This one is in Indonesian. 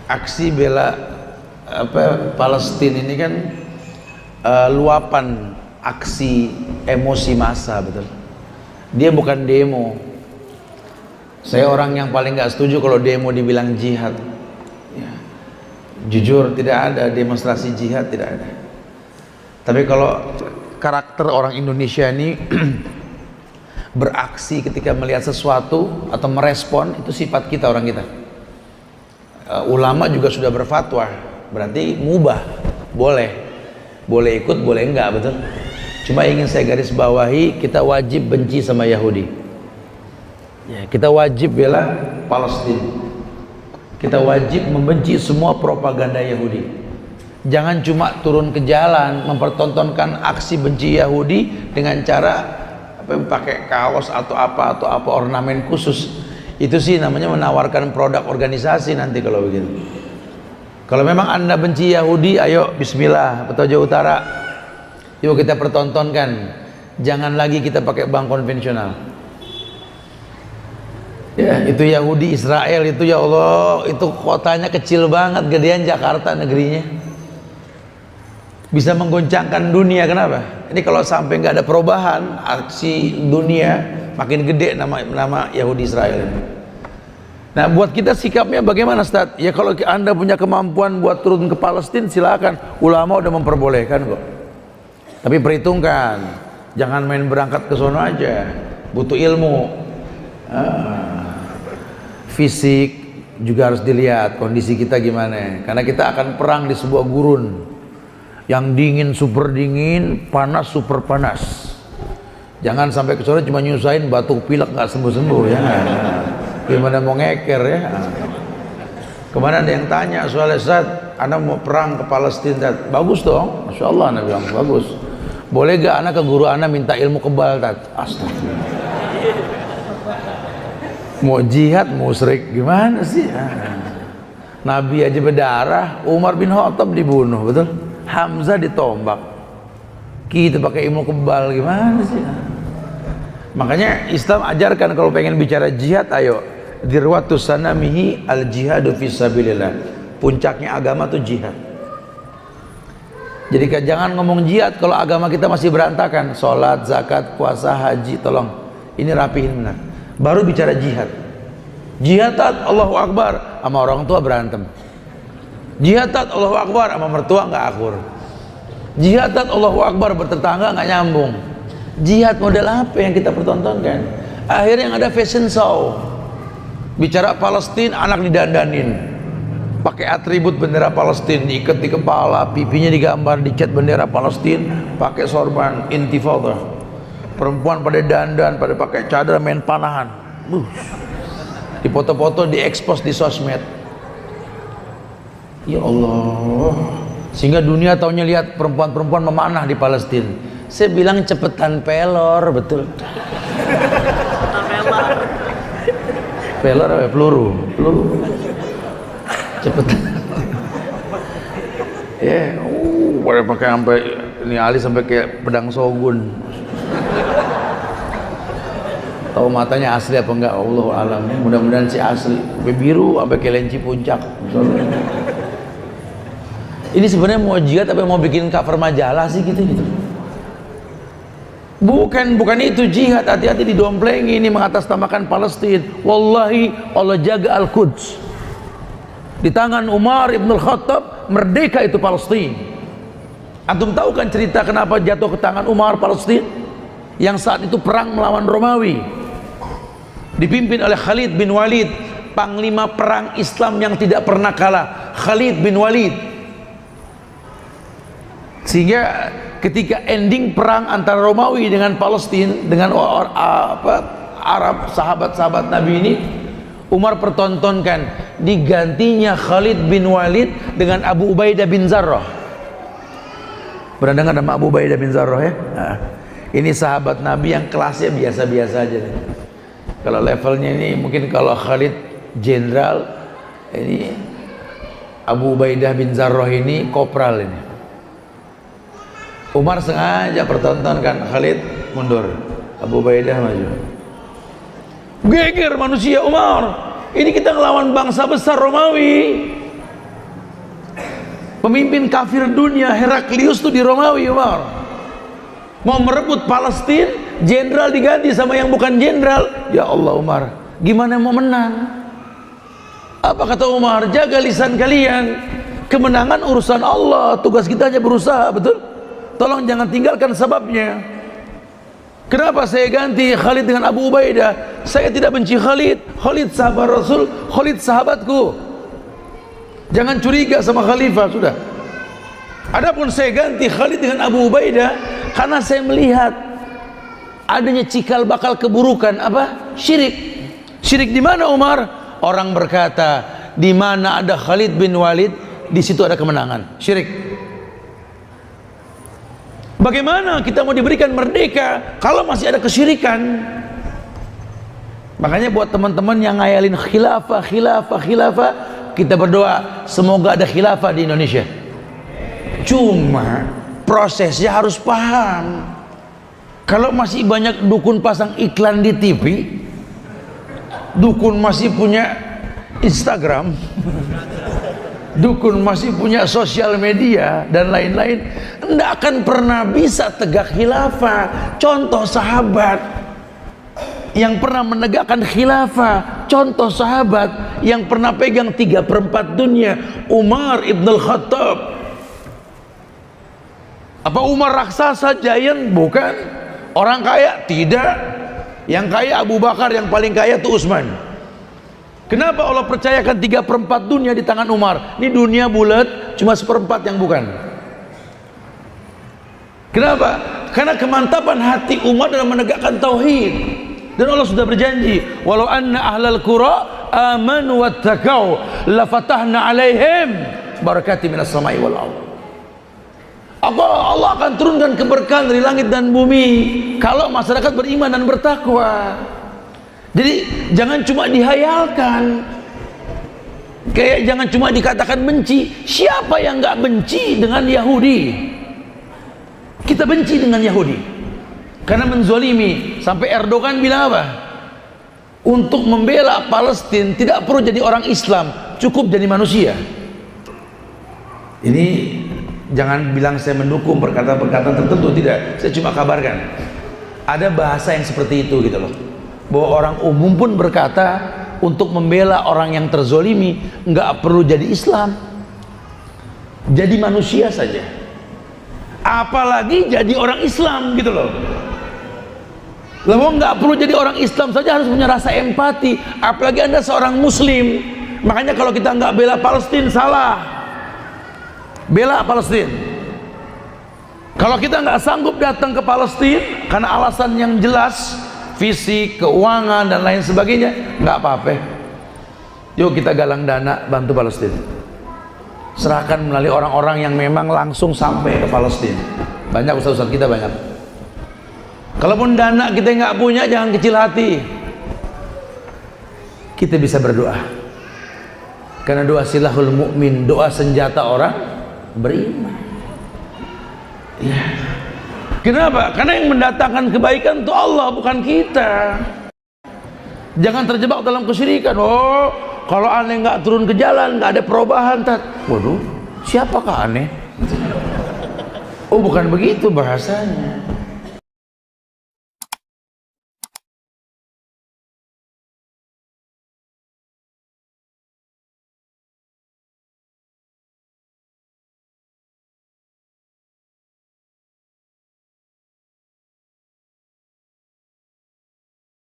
aksi bela Palestina ini kan luapan aksi emosi massa, betul. Dia bukan demo. Saya orang yang paling nggak setuju kalau demo dibilang jihad. Ya. Jujur tidak ada demonstrasi jihad, tidak ada. Tapi kalau karakter orang Indonesia ini beraksi ketika melihat sesuatu atau merespon, itu sifat kita, orang kita. Ulama juga sudah berfatwa, berarti mubah, boleh ikut, boleh enggak, betul. Cuma ingin saya garis bawahi, kita wajib benci sama Yahudi ya, kita wajib bela Palestina, kita wajib membenci semua propaganda Yahudi. Jangan cuma turun ke jalan mempertontonkan aksi benci Yahudi dengan cara pakai kaos atau apa ornamen khusus. Itu sih namanya menawarkan produk organisasi nanti kalau begitu. Kalau memang Anda benci Yahudi, ayo bismillah, Petojo Utara, yuk kita pertontonkan. Jangan lagi kita pakai bank konvensional. Ya, itu Yahudi Israel itu, ya Allah, itu kotanya kecil banget, gedean Jakarta negerinya. Bisa menggoncangkan dunia. Kenapa? Ini kalau sampai nggak ada perubahan, aksi dunia makin gede nama Yahudi Israel. Nah, buat kita sikapnya bagaimana, Ustaz? Ya kalau Anda punya kemampuan buat turun ke Palestina, silakan. Ulama udah memperbolehkan kok. Tapi perhitungkan, jangan main berangkat ke sono aja. Butuh ilmu. Fisik juga harus dilihat kondisi kita gimana. Karena kita akan perang di sebuah gurun yang dingin, super dingin, panas, super panas. Jangan sampai ke sono cuma nyusahin, batuk pilek nggak sembuh-sembuh ya. Gimana mau ngeker ya. Kemarin ada yang tanya soal Ustaz, Anda mau perang ke Palestina. Bagus dong, Masya Allah. Anda bilang bagus. Boleh gak Anda ke guru Anda minta ilmu kebal, Tat? Astagfirullah. Mau jihad, musyrik, gimana sih? Nabi aja berdarah, Umar bin Khattab dibunuh, betul? Hamzah ditombak. Kita pakai ilmu kebal, gimana sih? Makanya Islam ajarkan kalau pengen bicara jihad, ayo dirwatus sanamihi al jihadu fisabilillah. Puncaknya agama tuh jihad. Jadi jangan ngomong jihad kalau agama kita masih berantakan. Sholat, zakat, puasa, haji, tolong ini rapihin benar. Baru bicara jihad. Jihadat Allahu Akbar, sama orang tua berantem. Jihadat Allahu Akbar, sama mertua nggak akur. Jihadat Allahu Akbar, bertetangga nggak nyambung. Jihad model apa yang kita pertontonkan? Akhirnya yang ada fashion show. Bicara Palestina, anak didandanin, pakai atribut bendera Palestina, diikat di kepala, pipinya digambar, dicat bendera Palestina, pakai sorban, intifada. Perempuan pada dandan, pada pakai cadar, main panahan. Dipoto-foto, diekspos di sosmed. Ya Allah. Sehingga dunia taunya lihat perempuan-perempuan memanah di Palestina. Saya bilang cepetan pelor, betul. Pelor apa? Peluru. Cepetan. Ya, boleh pakai sampai ini Ali sampai kayak pedang Shogun. Tahu matanya asli apa enggak? Allah alam. Mudah-mudahan sih asli. Sampai biru, sampai kelinci puncak. Ini sebenarnya mau jihad apa mau bikin cover majalah sih gitu. Bukan itu jihad. Hati-hati didomplengi ini mengatasnamakan Palestina. Wallahi Allah jaga Al-Quds. Di tangan Umar ibn Khattab merdeka itu Palestina. Antum tahu kan cerita kenapa jatuh ke tangan Umar Palestina? Yang saat itu perang melawan Romawi, dipimpin oleh Khalid bin Walid, panglima perang Islam yang tidak pernah kalah, Khalid bin Walid. Sehingga ketika ending perang antara Romawi dengan Palestina, dengan Arab, sahabat-sahabat Nabi ini, Umar pertontonkan digantinya Khalid bin Walid dengan Abu Ubaidah bin Zarrah. Pernah dengar nama Abu Ubaidah bin Zarrah ya? Nah, ini sahabat Nabi yang kelasnya biasa-biasa aja. Kalau levelnya ini mungkin kalau Khalid jenderal, ini Abu Ubaidah bin Zarrah ini kopral ini. Umar sengaja pertontonkan, Khalid mundur, Abu Ubaidah maju. Geger manusia Umar, ini kita ngelawan bangsa besar Romawi. Pemimpin kafir dunia Heraklius tuh di Romawi, Umar. Mau merebut Palestina, jenderal diganti sama yang bukan jenderal. Ya Allah Umar, gimana mau menang? Apa kata Umar? Jaga lisan kalian. Kemenangan urusan Allah, tugas kita hanya berusaha, betul? Tolong jangan tinggalkan sebabnya. Kenapa saya ganti Khalid dengan Abu Ubaidah? Saya tidak benci Khalid. Khalid sahabat Rasul, Khalid sahabatku. Jangan curiga sama khalifah, sudah. Adapun saya ganti Khalid dengan Abu Ubaidah karena saya melihat adanya cikal bakal keburukan, apa? Syirik. Syirik di mana, Umar? Orang berkata, di mana ada Khalid bin Walid, di situ ada kemenangan. Syirik. Bagaimana kita mau diberikan merdeka kalau masih ada kesyirikan? Makanya buat teman-teman yang ngayalin khilafah, kita berdoa semoga ada khilafah di Indonesia. Cuma prosesnya harus paham. Kalau masih banyak dukun pasang iklan di TV, dukun masih punya Instagram, dukun masih punya sosial media dan lain-lain, tidak akan pernah bisa tegak khilafah. Contoh sahabat yang pernah menegakkan khilafah, contoh sahabat yang pernah pegang 3/4 dunia, Umar ibn al-Khattab. Apa Umar raksasa, giant? Bukan. Orang kaya? Tidak. Yang kaya Abu Bakar, yang paling kaya itu Utsman. Kenapa Allah percayakan 3/4 dunia di tangan Umar? Ini dunia bulat, cuma 1/4 yang bukan. Kenapa? Karena kemantapan hati Umar dalam menegakkan tauhid. Dan Allah sudah berjanji, walau anna ahlal qura amanu wattaqau lafatahna alaihim barakati minas samai wal ardh. Allah akan turunkan keberkahan dari langit dan bumi kalau masyarakat beriman dan bertakwa. Jadi jangan cuma dihayalkan, kayak jangan cuma dikatakan benci. Siapa yang nggak benci dengan Yahudi? Kita benci dengan Yahudi karena menzolimi. Sampai Erdogan bilang apa? Untuk membela Palestina tidak perlu jadi orang Islam, cukup jadi manusia. Ini jangan bilang saya mendukung perkataan-perkataan tertentu, tidak. Saya cuma kabarkan ada bahasa yang seperti itu gitu loh, bahwa orang umum pun berkata untuk membela orang yang terzolimi nggak perlu jadi Islam, jadi manusia saja, apalagi jadi orang Islam gitu loh. Lalu nggak perlu jadi orang Islam saja, harus punya rasa empati, apalagi Anda seorang Muslim. Makanya kalau kita nggak bela Palestina, salah. Bela Palestina. Kalau kita nggak sanggup datang ke Palestina karena alasan yang jelas, fisik, keuangan dan lain sebagainya, nggak apa-apa. Yuk kita galang dana bantu Palestina. Serahkan melalui orang-orang yang memang langsung sampai ke Palestina. Banyak ustaz-ustaz kita banyak. Kalaupun dana kita nggak punya, jangan kecil hati. Kita bisa berdoa. Karena doa silahul mukmin, doa senjata orang beriman. Ya. Kenapa? Karena yang mendatangkan kebaikan itu Allah, bukan kita. Jangan terjebak dalam kesyirikan. Oh, kalau aneh nggak turun ke jalan, nggak ada perubahan. Waduh, siapakah aneh? Oh, bukan begitu bahasanya.